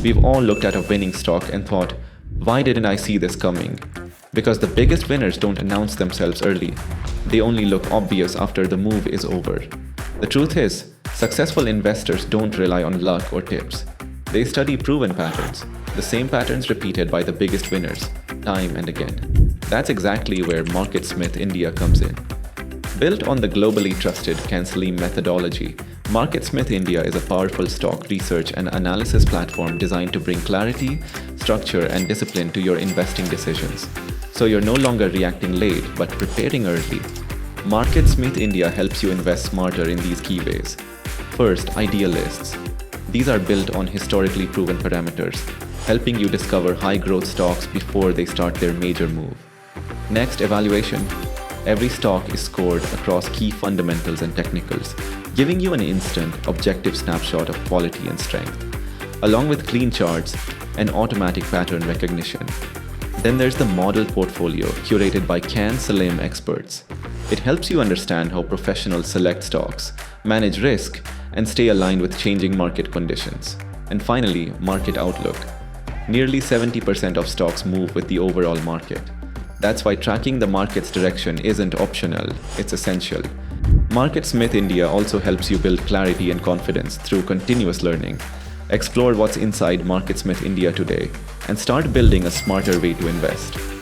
We've all looked at a winning stock and thought, why didn't I see this coming? Because the biggest winners don't announce themselves early. They only look obvious after the move is over. The truth is, successful investors don't rely on luck or tips. They study proven patterns, the same patterns repeated by the biggest winners, time and again. That's exactly where MarketSmith India comes in. Built on the globally trusted Cancelim methodology, MarketSmith India is a powerful stock research and analysis platform designed to bring clarity, structure, and discipline to your investing decisions. So you're no longer reacting late, but preparing early. MarketSmith India helps you invest smarter in these key ways. First, ideal lists. These are built on historically proven parameters, helping you discover high-growth stocks before they start their major move. Next, evaluation. Every stock is scored across key fundamentals and technicals, giving you an instant, objective snapshot of quality and strength, along with clean charts and automatic pattern recognition. Then there's the model portfolio curated by Cancelim experts. It helps you understand how professionals select stocks, manage risk, and stay aligned with changing market conditions. And finally, market outlook. Nearly 70% of stocks move with the overall market. That's why tracking the market's direction isn't optional, it's essential. MarketSmith India also helps you build clarity and confidence through continuous learning. Explore what's inside MarketSmith India today and start building a smarter way to invest.